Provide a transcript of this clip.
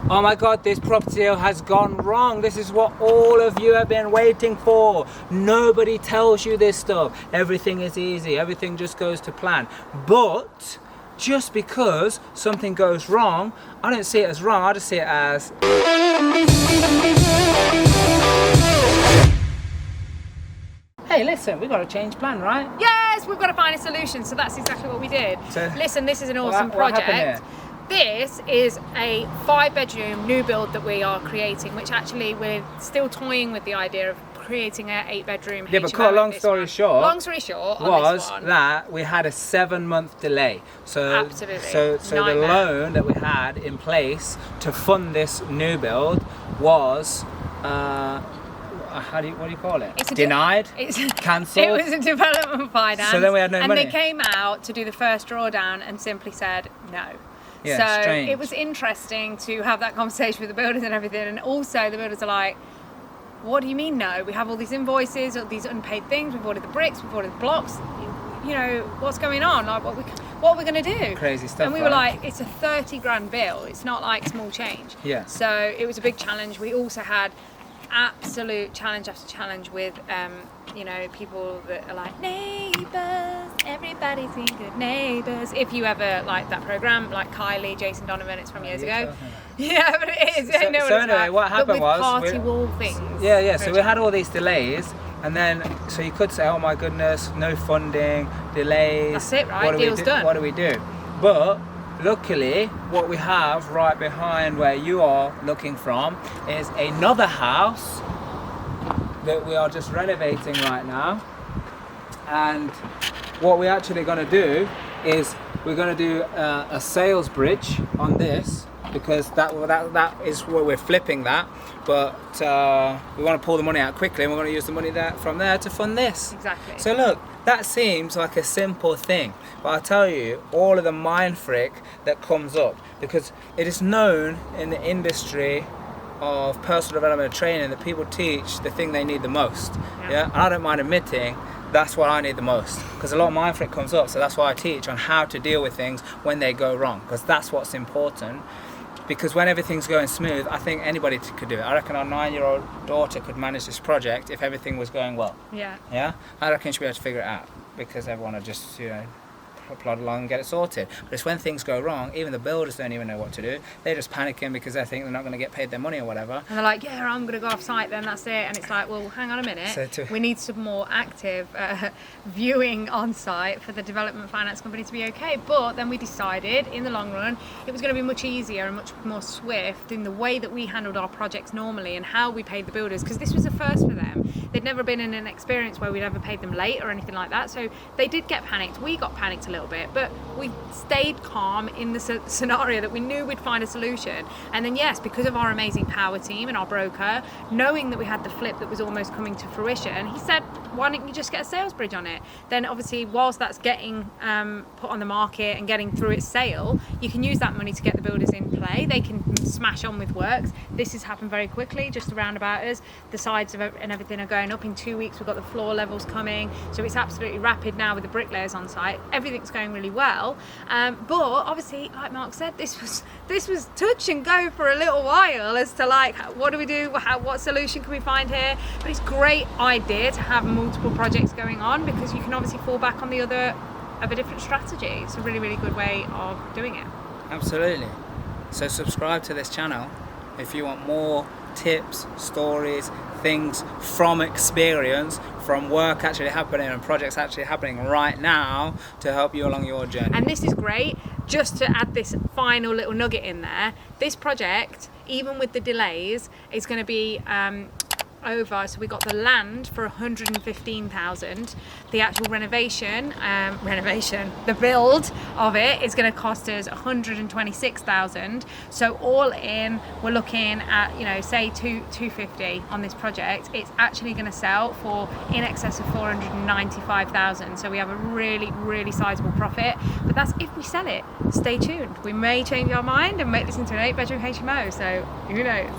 oh my God, this property deal has gone wrong. This is what all of you have been waiting for. Nobody tells you this stuff. Everything is easy. Everything just goes to plan. But just because something goes wrong, I don't see it as wrong. I just see it as... Hey, listen, we've got to change plan, right? Yes, we've got to find a solution. So that's exactly what we did. So, listen, this is an awesome project. This is a 5-bedroom new build that we are creating, which actually we're still toying with the idea of creating an 8-bedroom. Yeah, but cut a long story short. Long story short, was that we had a 7-month delay. So absolutely. So the loan that we had in place to fund this new build was what do you call it? Denied? Cancelled? It was a development finance. So then we had no money. And they came out to do the first drawdown and simply said no. Yeah, so strange. It was interesting to have that conversation with the builders and everything, and also the builders are like, what do you mean no? We have all these invoices, all these unpaid things, we've ordered the bricks, we've ordered the blocks, you know, what's going on? Like, what are we going to do? Crazy stuff. And we were like, it's a 30 grand bill, it's not like small change. Yeah. So it was a big challenge. We also had absolute challenge after challenge with you know, people that are like, neighbours, everybody's in good neighbours. If you ever like that program, like Kylie, Jason Donovan, it's from years ago. Yeah, but it is. So anyway, what happened was party wall things. Yeah. So we had all these delays, and then so you could say, oh my goodness, no funding, delays. That's it, right? Deal's done. What do we do? But luckily, what we have right behind where you are looking from is another house that we are just renovating right now. And what we're actually going to do is we're going to do a sales bridge on this, because that is where we're flipping that, but we want to pull the money out quickly, and we're going to use the money from there to fund this. Exactly. So look, that seems like a simple thing, but I'll tell you all of the mind frick that comes up, because it is known in the industry of personal development and training that people teach the thing they need the most. Yeah. And I don't mind admitting that's what I need the most, because a lot of mind frick comes up, so that's why I teach on how to deal with things when they go wrong, because that's what's important. Because when everything's going smooth, I think anybody could do it. I reckon our 9-year-old daughter could manage this project if everything was going well. Yeah, I reckon she'd be able to figure it out, because everyone would just, you know, plod along and get it sorted. But it's when things go wrong, even the builders don't even know what to do. They're just panicking because they think they're not going to get paid their money or whatever. And they're like, yeah, I'm going to go off site then, that's it. And it's like, well, hang on a minute. We need some more active viewing on site for the development finance company to be okay. But then we decided in the long run, it was going to be much easier and much more swift in the way that we handled our projects normally and how we paid the builders, because this was a first for them. They'd never been in an experience where we'd ever paid them late or anything like that. So they did get panicked. We got panicked a little bit, but we stayed calm in the scenario that we knew we'd find a solution. And then yes, because of our amazing power team and our broker, knowing that we had the flip that was almost coming to fruition, he said, why don't you just get a sales bridge on it? Then obviously, whilst that's getting put on the market and getting through its sale, you can use that money to get the builders in play. They can smash on with works. This has happened very quickly, just around about us. The sides of and everything are going up. In 2 weeks, we've got the floor levels coming. So it's absolutely rapid now with the bricklayers on site. Everything's going really well. But obviously, like Mark said, this was touch and go for a little while as to like, what do we do? What solution can we find here? But it's a great idea to have multiple projects going on, because you can obviously fall back on the other of a different strategy. It's a really, really good way of doing it. Absolutely. So subscribe to this channel if you want more tips, stories, things from experience, from work actually happening and projects actually happening right now to help you along your journey. And this is great, just to add this final little nugget in there, this project, even with the delays, is going to be over. So we got the land for 115,000. The actual renovation, the build of it is going to cost us 126,000. So all in, we're looking at, you know, say 250 on this project. It's actually going to sell for in excess of 495,000. So we have a really, really sizable profit. But that's if we sell it. Stay tuned. We may change our mind and make this into an 8-bedroom HMO. So who knows?